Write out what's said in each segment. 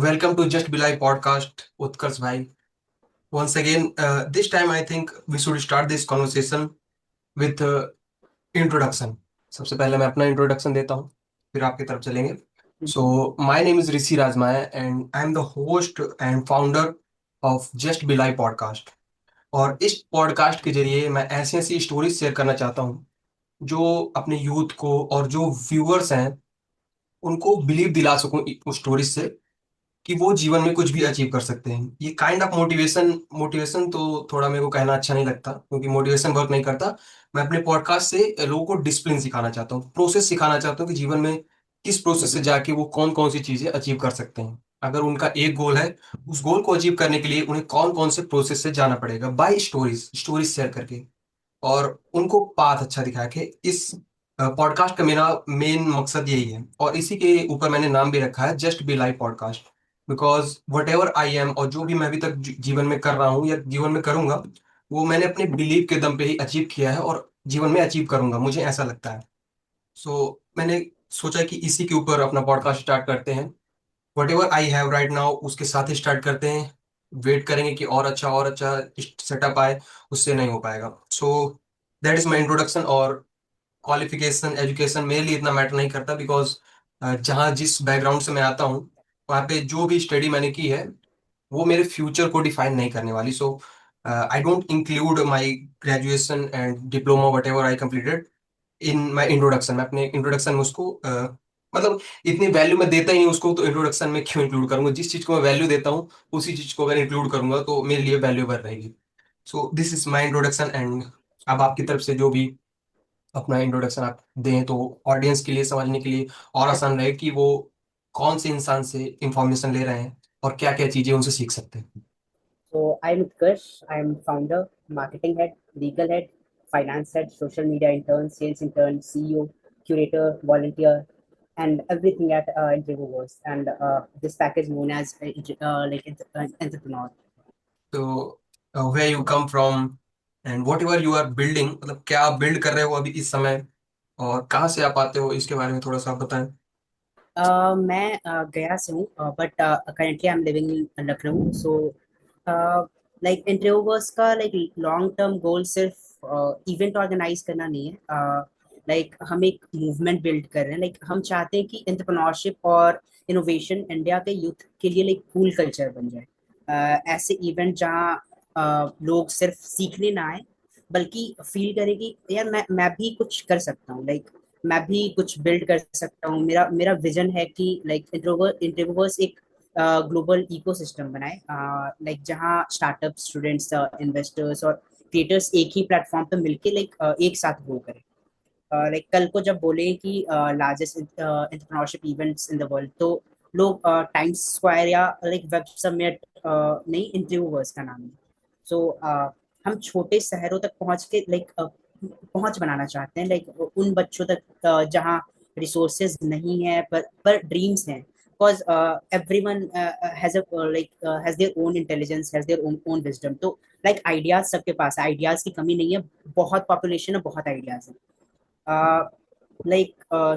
Welcome to Just Be Like podcast, Utkarsh bhai. Once again, this time I think we should start this conversation with introduction. सबसे पहले मैं अपना introduction देता हूँ, फिर आपकी तरफ चलेंगे. So, my name is Rishi Rajmaya and I am the host and founder of Just Be Like podcast. और इस पॉडकास्ट के जरिए मैं ऐसी ऐसी स्टोरीज शेयर करना चाहता हूँ जो अपने यूथ को और जो व्यूअर्स हैं उनको बिलीव दिला सकूं उस स्टोरीज से कि वो जीवन में कुछ भी अचीव कर सकते हैं. ये काइंड ऑफ मोटिवेशन मोटिवेशन तो थोड़ा मेरे को कहना अच्छा नहीं लगता क्योंकि मोटिवेशन वर्क नहीं करता. मैं अपने पॉडकास्ट से लोगों को डिसिप्लिन सिखाना चाहता हूँ, प्रोसेस सिखाना चाहता हूँ कि जीवन में किस प्रोसेस से जाके वो कौन कौन सी चीजें अचीव कर सकते हैं. अगर उनका एक गोल है, उस गोल को अचीव करने के लिए उन्हें कौन कौन से प्रोसेस से जाना पड़ेगा बाय स्टोरीज स्टोरीज शेयर करके, और उनको पाथ अच्छा दिखा के. इस पॉडकास्ट का मेरा मेन मकसद यही है और इसी के ऊपर मैंने नाम भी रखा है just be life podcast. Because what ever I am और जो भी मैं अभी तक जीवन में कर रहा हूँ या जीवन में करूंगा, वो मैंने अपने बिलीव के दम पे ही अचीव किया है और जीवन में अचीव करूंगा, मुझे ऐसा लगता है. मैंने सोचा कि इसी के ऊपर अपना पॉडकास्ट स्टार्ट करते हैं. What ever I have right now उसके साथ ही स्टार्ट करते हैं. वेट करेंगे कि और अच्छा सेटअप आए, उससे नहीं हो पाएगा. That is my introduction. और क्वालिफिकेशन एजुकेशन मेरे लिए इतना मैटर नहीं करता बिकॉज जहाँ जिस बैकग्राउंड से मैं आता हूँ वहाँ पे जो भी स्टडी मैंने की है वो मेरे फ्यूचर को डिफाइन नहीं करने वाली. I don't include my graduation and diploma what ever I completed in my introduction. मैं अपने इंट्रोडक्शन में उसको मतलब इतनी वैल्यू मैं देता ही नहीं उसको, तो इंट्रोडक्शन में क्यों इंक्लूड करूंगा. जिस चीज को मैं वैल्यू देता हूँ उसी चीज को अगर इंक्लूड करूंगा तो मेरे लिए वैल्यूएबल रहेगी. This is my introduction. And अब आपकी तरफ से जो भी अपना इंट्रोडक्शन आप दें तो ऑडियंस के लिए समझने के लिए और आसान रहे कि वो कौन से इंसान से इंफॉर्मेशन ले रहे हैं और क्या क्या चीजें उनसे सीख सकते हैं. So I'm Utkarsh. I'm founder, marketing head, legal head, finance head, social media intern, sales intern, CEO, curator, volunteer, and everything at Intrigueverse. And this package known as entrepreneur. तो where you come from and whatever you are building, मतलब क्या आप build कर रहे हो अभी इस समय और कहाँ से आप आते हो, इसके बारे में थोड़ा सा आप बताएं. मैं गया से हूँ but currently I am living in Lucknow. So like introverts का लाइक लॉन्ग टर्म गोल सिर्फ इवेंट ऑर्गेनाइज करना नहीं है. लाइक हम एक मूवमेंट बिल्ड कर रहे हैं. लाइक हम चाहते हैं कि एंटरप्रेन्योरशिप और इनोवेशन इंडिया के यूथ के लिए लाइक कूल कल्चर बन जाए. ऐसे इवेंट जहाँ लोग सिर्फ सीखने ना आए बल्कि फील करें कि यार मैं भी कुछ कर सकता हूँ. लाइक मैं भी कुछ बिल्ड कर सकता हूँ. मेरा मेरा विजन है कि लाइक इंट्रोवर्स एक ग्लोबल इकोसिस्टम बनाए. लाइक जहाँ स्टार्टअप, स्टूडेंट्स, इन्वेस्टर्स और क्रिएटर्स एक ही प्लेटफॉर्म पे मिलके लाइक एक साथ ग्रो करें. लाइक कल को जब बोले कि largest entrepreneurship events in the world, तो लोग टाइम्स स्क्वायर या लाइक वेब समिट नहीं, इंट्रोवर्स का नाम है. सो हम छोटे शहरों तक पहुंच के लाइक पहुंच बनाना चाहते हैं. लाइक उन बच्चों तक जहाँ रिसोर्सेज नहीं है पर ड्रीम्स हैं. Because everyone has their own intelligence, has their own wisdom. तो लाइक आइडियाज सबके पास है, आइडियाज की कमी नहीं है. बहुत पॉपुलेशन है, बहुत आइडियाज है.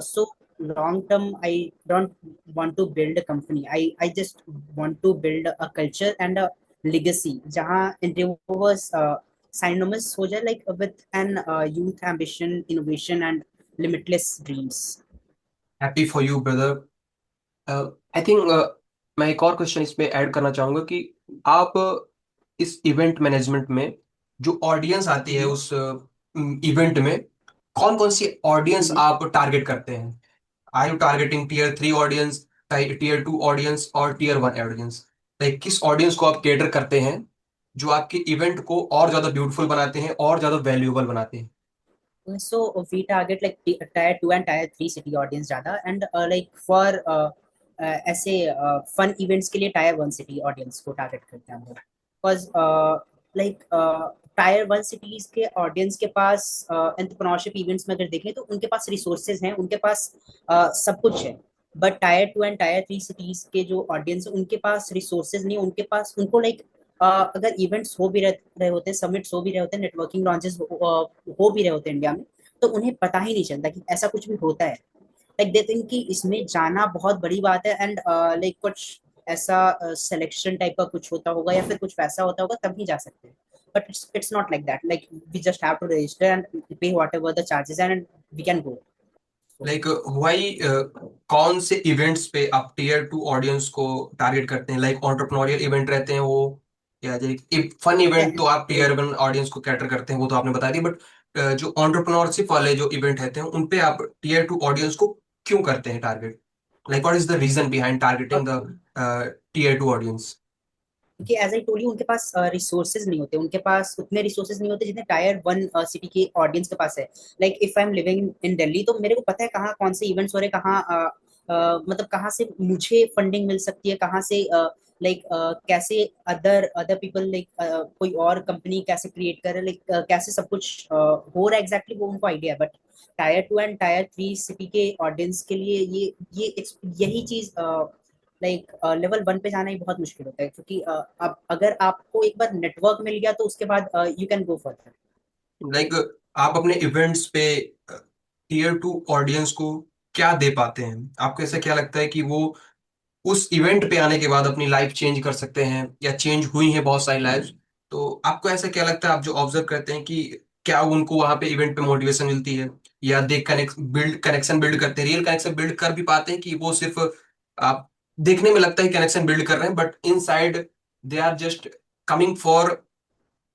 So long term, I don't want to build a company. I just want to build a culture and a legacy जहाँ endeavors synonymous हो जाए like with an youth ambition, innovation and limitless dreams. Happy for you brother. I think मैं एक और question इसमें add करना चाहूंगा कि आप इस इवेंट मैनेजमेंट में जो ऑडियंस आती है हम्म. उस इवेंट में कौन कौन सी ऑडियंस हम्म. आप टारगेट करते हैं. Are you targeting tier 3 audience, tier 2 audience और टीयर 1 ऑडियंस. लाइक किस ऑडियंस को आप केटर करते हैं जो आपके इवेंट को और ज्यादा ब्यूटीफुल बनाते हैं और ज्यादा वैल्यूएबल बनाते हैं. So we target like tier 2 and tier 3 city audience ज़्यादा. And like for ऐसे fun events के लिए tier 1 city audience को target करते हैं हम लोग. Because like टायर 1 सिटीज के ऑडियंस के पास एंटरप्रेन्योरशिप इवेंट्स में अगर देखें तो उनके पास रिसोर्सेज हैं, उनके पास सब कुछ है. But tyre 2 and tyre 3 cities के जो ऑडियंस है उनके पास रिसोर्सेज नहीं. उनके पास उनको लाइक अगर इवेंट्स हो भी रहे होते हैं, समिट्स हो भी रहे होते हैं, नेटवर्किंग लॉन्चेस हो भी रहे होते हैं इंडिया में, तो उन्हें पता ही नहीं चलता कि ऐसा कुछ भी होता है. लाइक दे थिंक कि इसमें जाना बहुत बड़ी बात है. एंड लाइक कुछ ऐसा सिलेक्शन टाइप का कुछ होता होगा या फिर कुछ वैसा होता होगा तभी जा सकते हैं. But it's not like that. Like we just have to register and pay whatever the charges and we can go. Like why कौन से इवेंट्स पे आप टीयर टू ऑडियंस को टारगेट करते हैं? लाइक एंटरप्रेन्योरियल इवेंट रहते हैं वो, या फन इवेंट तो आप टीयर वन ऑडियंस को कैटर करते हैं, वो तो आपने बता दिया। बट जो एंटरप्रेन्योरशिप वाले जो इवेंट रहते हैं उन पे आप टीयर टू ऑडियंस को क्यों करते हैं target? Like what is the reason behind targeting the tier two audience? क्योंकि एज आई टोल्ड यू उनके पास रिसोर्सेज नहीं होते. उनके पास उतने रिसोर्सेज नहीं होते जितने टायर वन सिटी के ऑडियंस के पास है. Like if I am living इन दिल्ली तो मेरे को पता है कहाँ कौन से इवेंट्स हो रहे हैं, कहाँ मतलब कहाँ से मुझे फंडिंग मिल सकती है, कहाँ से लाइक कैसे अदर अदर पीपल लाइक कोई और कंपनी कैसे क्रिएट करे, लाइक कैसे सब कुछ हो रहा है एग्जैक्टली वो उनको आइडिया है. But tier two and tier three city के ऑडियंस के लिए यही चीज लाइक लेवल वन पे जाना ही बहुत मुश्किल होता है. क्योंकि अब अगर आपको एक बार नेटवर्क मिल गया तो उसके बाद you can go further. Like आप अपने इवेंट्स पे टीयर टू ऑडियंस को क्या दे पाते हैं? आपको ऐसा क्या लगता है कि वो उस इवेंट पे आने के बाद अपनी लाइफ चेंज कर सकते हैं, या चेंज हुई है बहुत सारी लाइफ? तो आपको ऐसा क्या लगता है, आप जो ऑब्जर्व करते हैं, कि क्या उनको वहां पे इवेंट पे मोटिवेशन मिलती है, या दे कनेक्शन बिल्ड करते हैं, रियल कनेक्शन बिल्ड कर भी पाते हैं, कि वो सिर्फ आप देखने में लगता है कनेक्शन बिल्ड कर रहे हैं, but inside they are just coming for,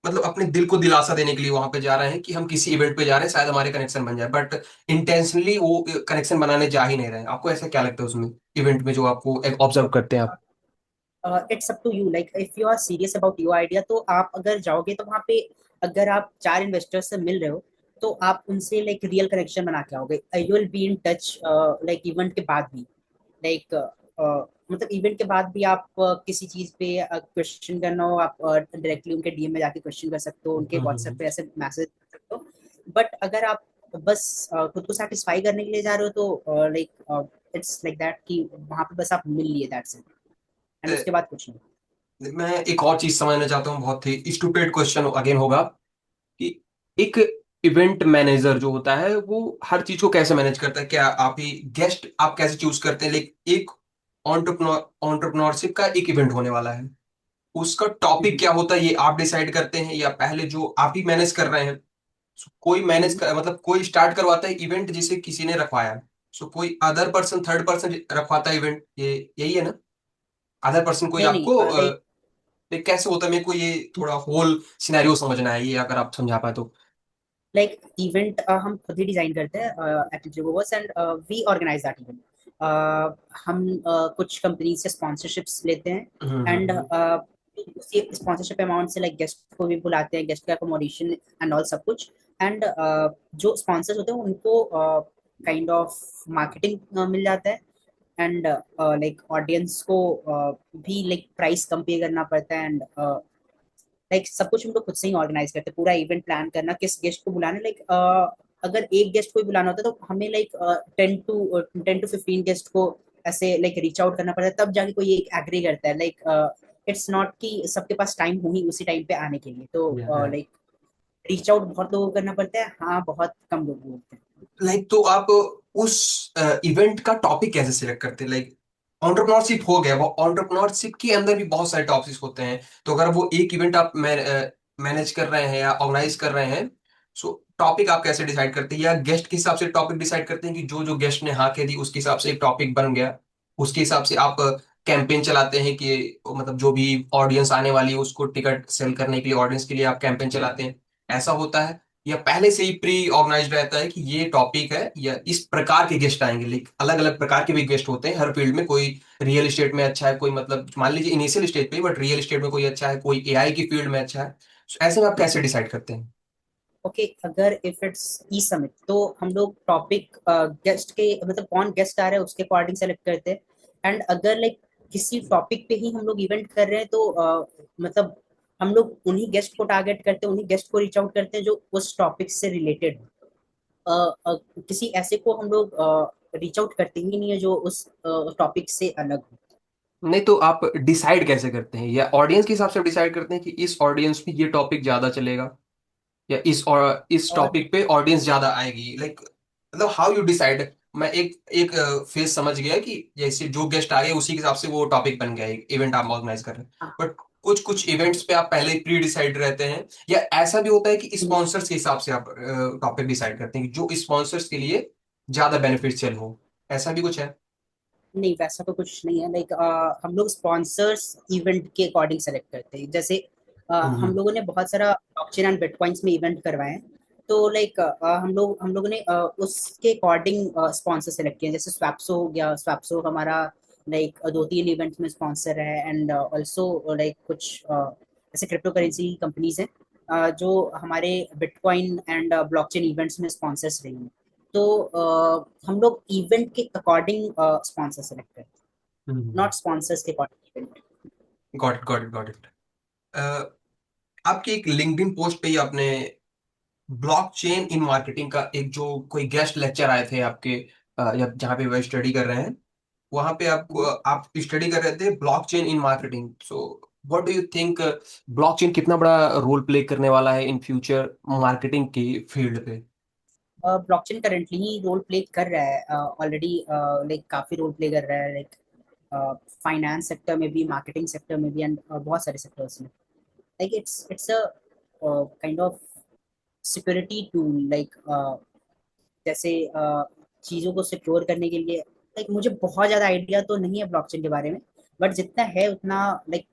मतलब अपने दिल को दिलासा देने के लिए वहां पे जा रहे हैं कि हम किसी इवेंट पे जा रहे हैं, शायद हमारे कनेक्शन बन जाए, बट इंटेंशनली वो कनेक्शन बनाने जा ही नहीं रहे हैं? आपको ऐसा क्या लगता है उसमें, इवेंट में जो आपको ऑब्जर्व करते हैं आप? It's up to you. Like if you are serious about your idea तो आप अगर जाओगे तो वहाँ पे अगर आप चार इन्वेस्टर्स से मिल रहे हो तो आप उनसे लाइक रियल कनेक्शन बना के आओगे. You will be in touch like event के बाद भी. लाइक मतलब इवेंट के बाद भी आप किसी चीज पे क्वेश्चन करना हो आप डायरेक्टली उनके डीएम में जाके क्वेश्चन कर सकते हो, उनके व्हाट्सएप हम्म। पे ऐसे मैसेज कर सकते हो. बट अगर आप बस खुद को सेटिस्फाई करने के लिए जा रहे हो तो लाइक इट्स लाइक दैट कि वहां पे बस आप मिल लिए दैट्स इट एंड उसके बाद कुछ नहीं. मैं एक और चीज समझना चाहता हूँ, बहुत ही स्टूपिड क्वेश्चन अगेन होगा, कि एक इवेंट मैनेजर जो होता है वो हर चीज को कैसे मैनेज करता है? क्या आप ही गेस्ट आप कैसे चूज करते हैं? लाइक एक ऑन्टरप्रनोरशिप का एक इवेंट होने वाला है, उसका टॉपिक हम्म, क्या होता है ये आप डिसाइड करते हैं, या पहले जो आप ही मैनेज कर रहे हैं? कोई मैनेज हम्म. कर, मतलब कोई स्टार्ट करवाता है इवेंट जिसे किसी ने रखवाया है, सो कोई अदर पर्सन, थर्ड पर्सन रखवाता है इवेंट, ये यही है ना? अदर पर्सन कोई नहीं नहीं आपको लाइक ये कैसे होता है? मेरे को ये थोड़ा होल सिनेरियो समझना है, ये अगर आप समझा पाए तो। लाइक इवेंट हम खुद ही डिजाइन करते हैं at Revoverse and we organize that event. हम कुछ कंपनी से स्पॉन्सरशिप्स लेते हैं एंड हम्म। उसी स्पॉन्सरशिप अमाउंट से लाइक गेस्ट को भी बुलाते हैं, गेस्ट का अकोमोडेशन एंड ऑल सब कुछ. एंड जो स्पॉन्सर्स होते हैं उनको काइंड ऑफ मार्केटिंग मिल जाता है. एंड लाइक ऑडियंस को भी लाइक प्राइस कम पे करना पड़ता है. एंड लाइक सब कुछ हम लोग खुद से ही ऑर्गेनाइज करते हैं. पूरा इवेंट प्लान करना, किस गेस्ट को बुलाना, लाइक अगर एक गेस्ट को ही बुलाना होता है तो हमें लाइक 10 to 15 गेस्ट को ऐसे लाइक रीच आउट करना पड़ता है, तब जाके कोई एक एग्री करता है. लाइक इट्स नॉट कि सबके पास टाइम हो ही उसी टाइम पे आने के लिए. तो लाइक रीच आउट बहुत लोगों को करना पड़ता है. हाँ, बहुत कम लोग होते हैं. लाइक तो आप उस इवेंट का टॉपिक कैसे सिलेक्ट करते हैं? लाइक एंटरप्रेन्योरशिप हो गया, वो एंटरप्रेन्योरशिप के अंदर भी बहुत सारे टॉपिक्स होते हैं, तो अगर वो एक इवेंट आप मैनेज कर रहे हैं या ऑर्गेनाइज कर रहे हैं, सो टॉपिक आप कैसे डिसाइड करते हैं? या गेस्ट के हिसाब से टॉपिक डिसाइड करते हैं, कि जो जो गेस्ट ने हाँ कह दी उसके हिसाब से एक टॉपिक बन गया, उसके हिसाब से आप कैंपेन चलाते हैं, कि मतलब जो भी ऑडियंस आने वाली है उसको टिकट सेल करने के लिए, ऑडियंस के लिए आप कैंपेन चलाते हैं, ऐसा होता है? या पहले से ही प्री ऑर्गेनाइज रहता है कि ये टॉपिक है या इस प्रकार के गेस्ट आएंगे? लाइक अलग अलग प्रकार के भी गेस्ट होते हैं हर फील्ड में, कोई रियल एस्टेट में अच्छा है, कोई मतलब मान लीजिए इनिशियल स्टेज पे, बट रियल एस्टेट में कोई अच्छा है, कोई एआई की फील्ड में अच्छा है। So, ऐसे में आप कैसे डिसाइड करते हैं? ओके, अगर इफ इट्स ई समिट तो हम लोग टॉपिक गेस्ट के मतलब कौन गेस्ट आ रहा है उसके अकॉर्डिंग सेलेक्ट करते हैं. एंड अगर लाइक किसी टॉपिक पे ही हम लोग इवेंट कर रहे हैं तो मतलब हम लोग उन्हीं गेस्ट को टारगेट करते हैं, उन्हीं गेस्ट को रीच आउट करते हैं जो उस टॉपिक से रिलेटेड हो. किसी ऐसे को हम लोग रीच आउट करते ही नहीं है जो उस टॉपिक से अलग हो. नहीं तो आप डिसाइड कैसे करते हैं? या ऑडियंस के हिसाब से डिसाइड करते हैं कि इस ऑडियंस में ये टॉपिक ज्यादा चलेगा, या इस और इस और टॉपिक पे ऑडियंस ज्यादा आएगी? लाइक मतलब हाउ यू डिसाइड? मैं एक एक फेज समझ गया कि जैसे जो गेस्ट आ गए उसी के हिसाब से वो टॉपिक बन गया, एक इवेंट आप ऑर्गेनाइज कर रहे हैं। हाँ। बट कुछ कुछ इवेंट्स पे आप पहले ही प्री डिसाइड रहते हैं, या ऐसा भी होता है कि हम्म, स्पॉन्सर्स के हिसाब से आप टॉपिक डिसाइड करते हैं कि जो स्पॉन्सर्स के लिए ज्यादा बेनिफिशियल हो, ऐसा भी कुछ है? नहीं वैसा तो कुछ नहीं है। लाइक हम लोग स्पॉन्सर्स इवेंट के अकॉर्डिंग सेलेक्ट करते हैं। जैसे हम हम्म। लोगों ने बहुत सारा ब्लॉकचेन एंड बिटकॉइंस में इवेंट करवाए हैं। तो लाइक हम लोगों ने उसके अकॉर्डिंग स्पॉन्सर सेलेक्ट किए हैं। जैसे स्वैप्सो हो गया, स्वैप्सो हमारा लाइक 2-3 इवेंट्स में स्पॉन्सर है। एंड ऑल्सो लाइक कुछ ऐसे क्रिप्टो करेंसी कंपनीज हैं जो हमारे बिटकॉइन एंड ब्लॉकचेन इवेंट्स में स्पॉन्सर्स रही हैं। तो हम लोग इवेंट के अकॉर्डिंग स्पॉन्सर सेलेक्ट करते हैं, हम्म। नॉट स्पॉन्सर्स के according event. Got it, got it, got it. आपकी एक लिंक्डइन पोस्ट पे ही आपने ब्लॉकचेन इन मार्केटिंग का एक जो कोई गेस्ट लेक्चर आए थे आपके, या जहाँ पे वह स्टडी कर रहे हैं, वहां पे आपको आप स्टडी कर रहे थे blockchain in marketing. So what do you think, blockchain कितना बड़ा रोल प्ले करने वाला है इन फ्यूचर मार्केटिंग की फील्ड पे? ब्लॉकचेन करेंटली ही रोल प्ले कर रहा है ऑलरेडी। लाइक काफी रोल प्ले कर रहा है। लाइक फाइनेंस सेक्टर में भी, मार्केटिंग सेक्टर में भी, एंड बहुत सारे सेक्टर्स में। Like it's a kind of security tool. Like जैसे चीजों को सिक्योर करने के लिए। लाइक मुझे बहुत ज्यादा आइडिया तो नहीं है ब्लॉकचेन के बारे में, बट जितना है उतना लाइक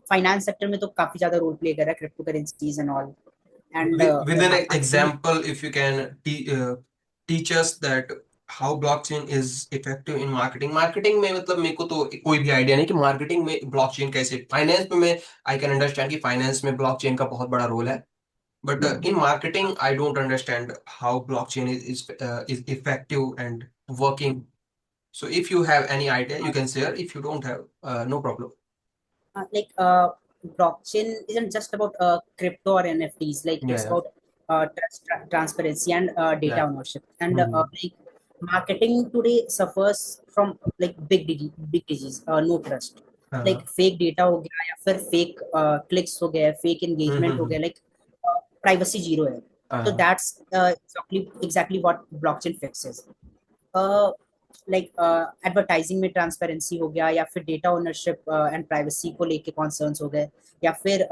फाइनेंस सेक्टर में तो काफी ज्यादा रोल प्ले कर रहा है, crypto currencies and all. And With an बाकी example, if you can teach us that how blockchain is effective in marketing. Marketing में मतलब मेरे को तो कोई भी आइडिया नहीं कि मार्केटिंग में ब्लॉकचेन कैसे, फाइनेंस में मैं आई कैन अंडरस्टैंड कि फाइनेंस में ब्लॉकचेन का बहुत बड़ा रोल है, but in marketing I don't understand how blockchain is effective and working. So if you have any idea you can share, if you don't have, no problem. like blockchain isn't just about crypto or NFTs. Like Yeah, it's yeah, about transparency and data yeah. ownership. And Mm-hmm. like marketing today suffers from like big disease, no trust. हाँ। Like fake data हो गया, या फिर fake clicks हो गया, fake engagement हो हम्म। गया, like privacy zero है. So हाँ। that's exactly what blockchain fixes. Like advertising में ट्रांसपेरेंसी हो गया, या फिर डेटा ओनरशिप एंड प्राइवेसी को लेके कॉन्सर्न्स हो गए, या फिर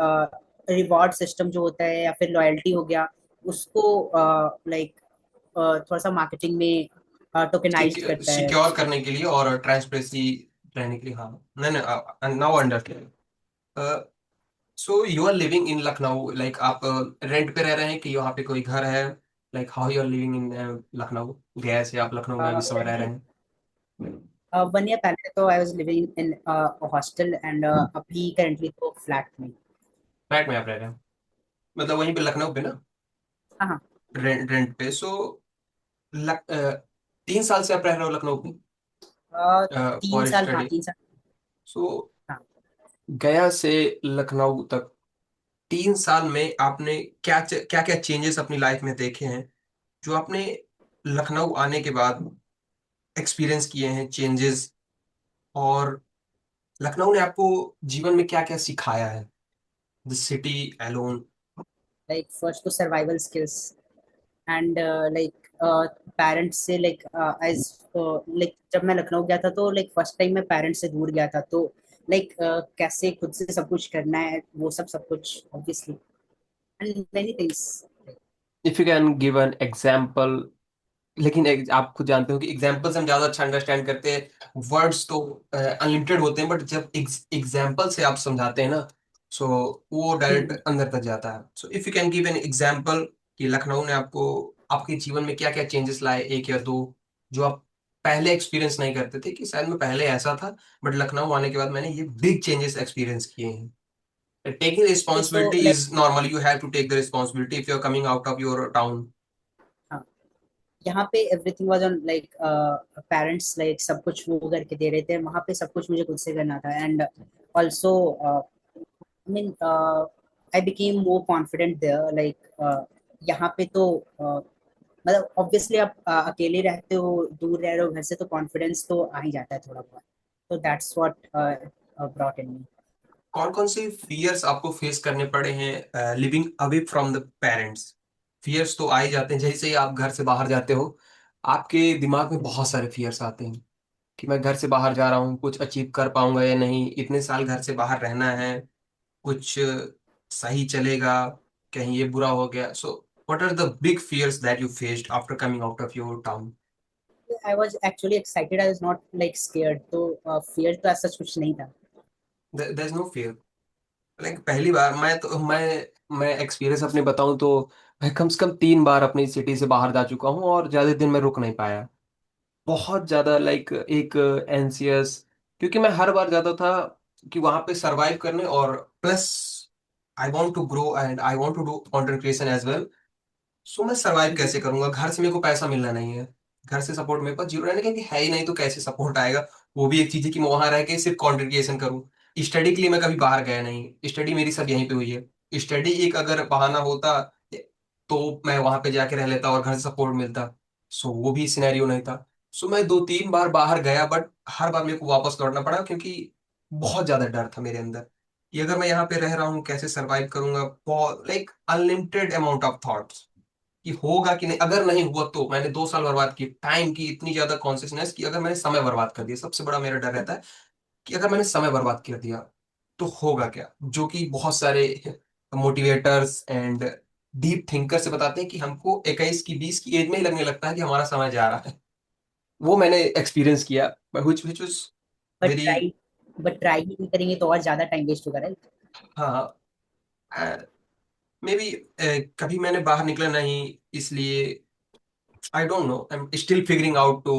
रिवॉर्ड सिस्टम जो होता है, या फिर लॉयल्टी हो गया, उसको लाइक थोड़ा सा मार्केटिंग में टोकेनाइज्ड करता है सिक्योर उसको। करने के लिए और ट्रांसपेरेंसी रहने के लिए, हाँ। नहीं नहीं, now understand. So you are living in Lucknow, like आप रेंट पे रह रहे हैं कि वहाँ पे कोई घर है? Like how you are living in Lucknow, Gaya से आप लखनऊ में अभी समय रह रहे हैं? 1 ईयर पहले तो I was living in hostel, and अभी करेंटली तो फ्लैट में। फ्लैट में आप रह रहे हैं, मतलब वहीं पे लखनऊ पे ना, हाँ हाँ। रेंट पे। सो लक, 3 साल से आप रह रहे हो लखनऊ पे तीन फॉर साल हाँ, स्टडी? 3 साल। सो हाँ। गया से लखनऊ तक 3 साल में आपने क्या क्या क्या चेंजेस अपनी लाइफ में देखे हैं, जो आपने लखनऊ आने के बाद एक्सपीरियंस किए हैं चेंजेस, और लखनऊ ने आपको जीवन में क्या क्या सिखाया है, the city alone? Like first तो survival skills, and like parents से लाइक एज लाइक जब मैं लखनऊ गया था तो लाइक फर्स्ट टाइम मैं पेरेंट्स से दूर गया था। तो लाइक कैसे खुद से सब कुछ करना है, वो सब कुछ obviously, and many things. If you can give an example, लेकिन आप खुद जानते हो कि एग्जाम्पल से हम ज्यादा अच्छा अंडरस्टैंड करते हैं, वर्ड्स तो अनलिमिटेड होते हैं, बट जब एग्जाम्पल से आप समझाते हैं ना, सो वो डायरेक्ट अंदर तक जाता है। So if you can give an example कि लखनऊ ने आपको आपके जीवन में क्या क्या चेंजेस लाए, एक या दो, जो आप पहले एक्सपीरियंस नहीं करते थे, कि शायद मैं पहले ऐसा था बट लखनऊ आने के बाद मैंने ये बिग चेंजेस एक्सपीरियंस किए हैं। Taking okay so responsibility like is normal, you have to take the responsibility if you're coming out of your town. हाँ, यहाँ पे everything was on like parents like सब कुछ वो करके दे रहे थे। वहाँ पे सब कुछ मुझे खुद से करना था। And also I mean I became more confident there. Like यहाँ पे तो मतलब ऑब्वियसली आप अकेले रहते हो, दूर रह रहे हो घर से, तो कॉन्फिडेंस तो आ ही जाता है थोड़ा बहुत। तो that's what brought in me. कौन कौन से फियर्स आपको फेस करने पड़े हैं living away from the parents? Fears तो आ ही जाते हैं जैसे ही आप घर से बाहर जाते हो, आपके दिमाग में बहुत सारे फियर्स आते हैं कि मैं घर से बाहर जा रहा हूँ, कुछ अचीव कर पाऊंगा या नहीं, इतने साल घर से बाहर रहना है, कुछ सही चलेगा, कहीं ये बुरा हो गया। So what are the big fears that you faced after coming out of your town? I was actually excited, I was not like scared, तो फियर तो ऐसा कुछ नहीं था। There is no fear. Like पहली बार मैं एक्सपीरियंस अपने बताऊं तो मैं कम से कम 3 बार अपनी सिटी से बाहर जा चुका हूँ और ज्यादा दिन में रुक नहीं पाया। बहुत ज्यादा लाइक एक एंसियस, क्योंकि मैं हर बार जाता था कि वहां पे सरवाइव करने, और plus I want to grow and I want to do content creation as well. So मैं सरवाइव कैसे करूंगा, घर से मेरे को पैसा मिलना नहीं है, घर से सपोर्ट मेरे पास जीरो रहने क्योंकि है ही नहीं, तो कैसे सपोर्ट आएगा? वो भी एक चीज है कि मैं वहां रह के सिर्फ कंटेंट क्रिएशन करूँ। स्टडी के लिए मैं कभी बाहर गया नहीं, स्टडी मेरी सब यहीं पे हुई है। स्टडी एक अगर बहाना होता तो मैं वहां पे जाके रह लेता और घर से सपोर्ट मिलता। सो वो भी सिनेरियो नहीं था। सो मैं 2-3 बार बाहर गया, बट हर बार मेरे को वापस लौटना पड़ा क्योंकि बहुत ज्यादा डर था मेरे अंदर कि अगर मैं यहाँ पे रह रहा हूँ कैसे सरवाइव करूंगा। बहुत like unlimited amount of thoughts कि होगा कि नहीं, अगर नहीं हुआ तो मैंने 2 साल बर्बाद किए, टाइम की इतनी ज्यादा कॉन्शियसनेस कि अगर मैंने समय बर्बाद कर दिया, सबसे बड़ा मेरा डर रहता है कि अगर मैंने समय बर्बाद कर दिया तो होगा क्या, जो कि बहुत सारे मोटिवेटर्स एंड डीप थिंकर से बताते हैं कि हमको 21 की 20 की एज में ही लगने लगता है कि हमारा समय जा रहा है। वो मैंने एक्सपीरियंस किया, which was but very। Try but try ही नहीं करेंगे तो और ज्यादा टाइम वेस्ट होगा, राइट? हाँ, मे बी कभी मैंने बाहर निकला नहीं इसलिए I don't know, I am still figuring out to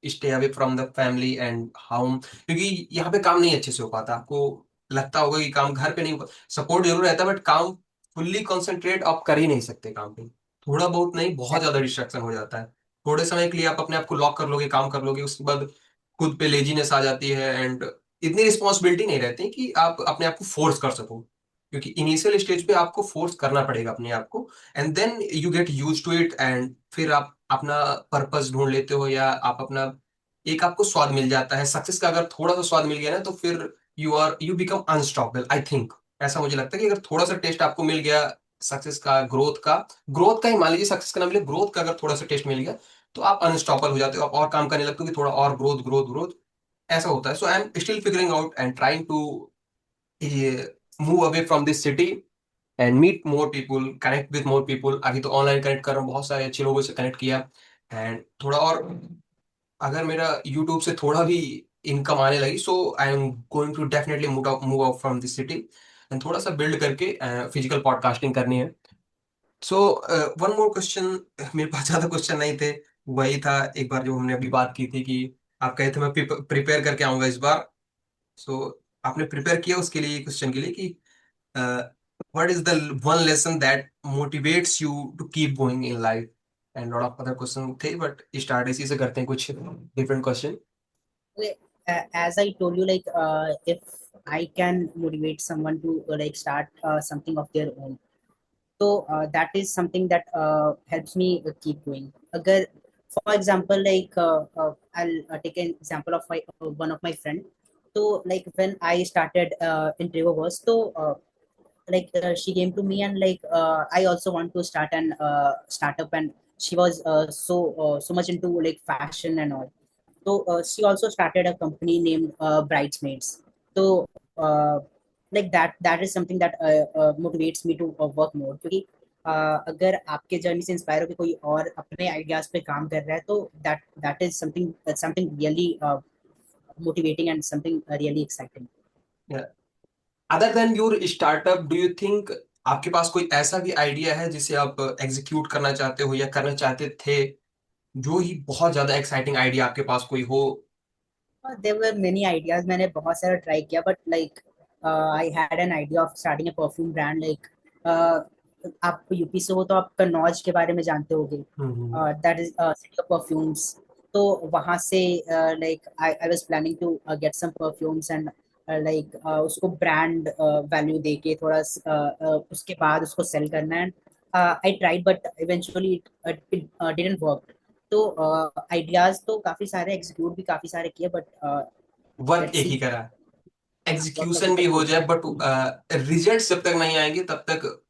stay away from the family and home, क्योंकि यहाँ पे काम नहीं अच्छे से हो पाता। आपको लगता होगा कि काम घर पे नहीं, सपोर्ट जरूर रहता है बट काम फुल्ली कंसंट्रेट आप कर ही नहीं सकते काम पे। थोड़ा बहुत नहीं, बहुत ज्यादा एग्जैक्टली। डिस्ट्रक्शन हो जाता है। थोड़े समय के लिए आप अपने आप को लॉक कर लोगे, काम कर लोगे, उसके बाद खुद पे लेजीनेस आ जाती है एंड इतनी रिस्पॉन्सिबिलिटी नहीं रहती कि आप अपने आप को फोर्स कर सको, क्योंकि इनिशियल स्टेज पे आपको फोर्स करना पड़ेगा अपने आप को, and then you get use to it and फिर आप अपना पर्पस ढूंढ लेते हो, या आप अपना एक आपको स्वाद मिल जाता है सक्सेस का। अगर थोड़ा सा स्वाद मिल गया ना तो फिर you become unstoppable, I think. ऐसा मुझे लगता है कि अगर थोड़ा सा टेस्ट आपको मिल गया सक्सेस का, ग्रोथ का ही मान लीजिए, सक्सेस का नाम ले, ग्रोथ का अगर थोड़ा सा टेस्ट मिल गया तो आप अनस्टॉपेबल हो जाते हो, आप और काम करने लगते हो कि थोड़ा और ग्रोथ ग्रोथ ग्रोथ। ऐसा होता है। So I am still figuring out and trying to move away from this city and meet more people, connect with more people. अभी तो ऑनलाइन कनेक्ट कर रहा हूँ, बहुत सारे अच्छे लोगों से कनेक्ट किया एंड थोड़ा और अगर मेरा यूट्यूब से थोड़ा भी इनकम आने लगी, so I am going to definitely move out from this city and थोड़ा सा बिल्ड करके फिजिकल पॉडकास्टिंग करनी है। सो वन मोर क्वेश्चन, मेरे पास ज्यादा क्वेश्चन नहीं थे, वही था एक बार जो हमने अभी बात की थी कि आप कहे थे मैं प्रिपेयर करके आऊंगा इस बार। सो आपने प्रिपेयर किया उसके लिए, क्वेश्चन के लिए कि what is the one lesson that motivates you to keep going in life? And lot of other questions थे, but start इसी से करते हैं कुछ different question. Okay, as I told you, like if I can motivate someone to like start something of their own, so that is something that helps me keep going. Agar, for example, like I'll take an example of my one of my friend. So like when I started in Trevorverse, so like she came to me and like I also want to start an startup, and she was so much into like fashion and all. So she also started a company named Bridesmaids. So like that is something that motivates me to work more, क्योंकि अगर आपके journey से inspire होकर कोई और अपने ideas पे काम कर रहा है तो that is something really motivating and something really exciting. Yeah. Other than your startup, do you think आपके पास कोई ऐसा भी आइडिया है जिसे आप एग्जीक्यूट करना चाहते हो या करना चाहते थे, जो ही बहुत ज्यादा एक्साइटिंग आइडिया आपके पास कोई हो? There were many ideas, मैंने बहुत सारा ट्राई किया, but like I had an idea of starting a perfume brand, like आप यूपी से हो तो आप कन्नौज के बारे में जानते होगे, hmm. That is city of perfumes. तो वहाँ से like I was planning to get some perfumes and like उसको ब्रांड वैल्यू देके थोड़ा उसके बाद उसको सेल करना, and I tried but eventually it didn't work. तो आइडियाज तो काफी सारे, एग्जीक्यूट भी काफी सारे किए, बट वर्क लेट्स एक सी। ही करा, वर्क अभी एग्जीक्यूशन भी तक हो हो जाए, बट रिजल्ट जब तक नहीं आएंगे तब तक।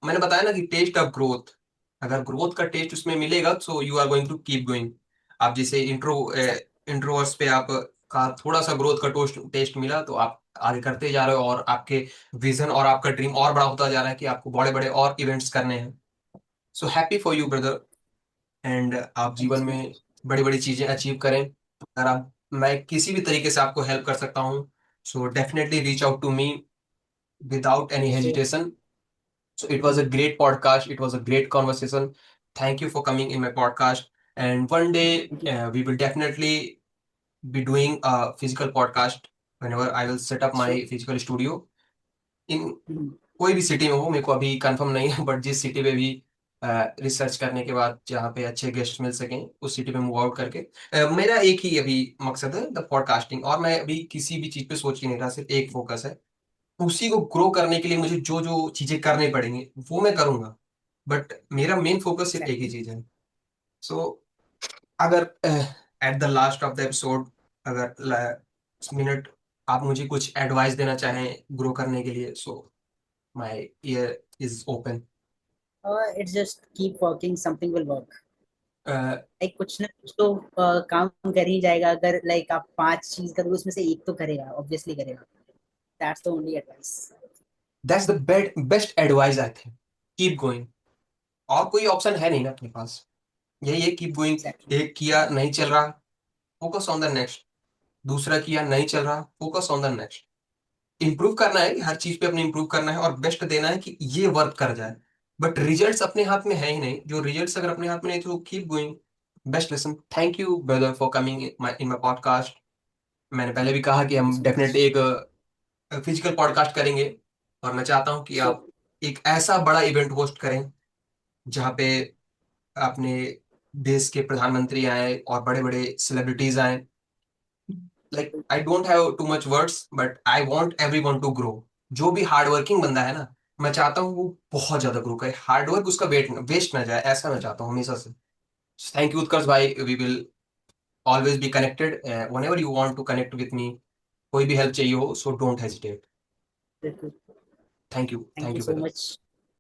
मैंने बताया ना कि टेस्ट ऑफ ग्रोथ, अगर ग्रोथ का टेस्ट उसमें मिलेगा तो you are going to keep going. आप जैसे इंट्रोवर्स पे आप का थोड़ा सा ग्रोथ का टेस्ट मिला, तो आप आगे करते जा रहे हो, और आपके विजन और आपका ड्रीम और बड़ा होता जा रहा है कि आपको बड़े बड़े और इवेंट्स करने हैं। So happy for you brother. And आप थैंक यू जीवन सो में मच। बड़ी बड़ी चीजें अचीव करें। अगर आप मैं किसी भी तरीके से आपको हेल्प कर सकता हूँ, so definitely reach out to me without any so hesitation. So it was a great podcast. It was a great conversation. Thank you for coming in my podcast. And one day thank you. we will definitely be doing a physical podcast whenever I will set up sure. my physical studio in कोई भी city में हो, मेरे को अभी confirm नहीं है, but जिस सिटी में भी रिसर्च करने के बाद जहाँ पे अच्छे गेस्ट मिल सकें उस सिटी में मूव आउट करके मेरा एक ही अभी मकसद है, द पॉडकास्टिंग। और मैं अभी किसी भी चीज पे सोच ही नहीं रहा, सिर्फ एक फोकस है, उसी को ग्रो करने के लिए मुझे जो जो चीजें करनी पड़ेंगी वो मैं करूंगा। बट मेरा मेन फोकस सिर्फ एक ही एग्जैक्टली। चीज है। सो अगर at the last of the episode, अगर मिनट आप मुझे कुछ एडवाइस देना चाहें ग्रो करने के लिए, so my year is open. It's just keep working, something will work. Like कुछ ना कुछ तो काम कर ही जाएगा। अगर लाइक आप 5 चीज करोगे उसमें से एक तो करेगा, ऑब्वियसली करेगा। That's the only advice. That's the best advice I think. Keep going. और कोई ऑप्शन है नहीं ना अपने पास, यही है, कीप गोइंग। एग्जैक्टली। एक किया नहीं चल रहा, फोकस ऑन द नेक्स्ट। दूसरा किया नहीं चल रहा, focus on the next. Improve करना है, हर चीज पे अपने इंप्रूव करना है और बेस्ट देना है कि ये वर्क कर जाए। बट रिजल्ट्स अपने हाथ में है ही नहीं, जो रिजल्ट्स अगर अपने हाथ में नहीं तो keep going. Best lesson. Thank you brother for coming in my podcast. मैंने पहले भी कहा कि थैंक यू हम सो मच। डेफिनेटली एक फिजिकल पॉडकास्ट करेंगे, और मैं चाहता हूँ कि श्योर। आप एक ऐसा बड़ा इवेंट होस्ट करें जहाँ पे अपने देश के प्रधानमंत्री आए और बड़े बड़े सेलिब्रिटीज आए। Like I don't have too much words, but I want everyone to grow. जो भी हार्ड वर्किंग बंदा है ना, मैं चाहता हूँ वो बहुत ज्यादा ग्रो करे, हार्ड वर्क उसका वेस्ट ना जाए, ऐसा मैं चाहता हूँ हमेशा से। थैंक यू उत्कर्ष भाई, we will always be connected whenever you want to connect with me. कोई भी हेल्प चाहिए हो, so don't hesitate. Thank thank you, you thank you so brother. Much.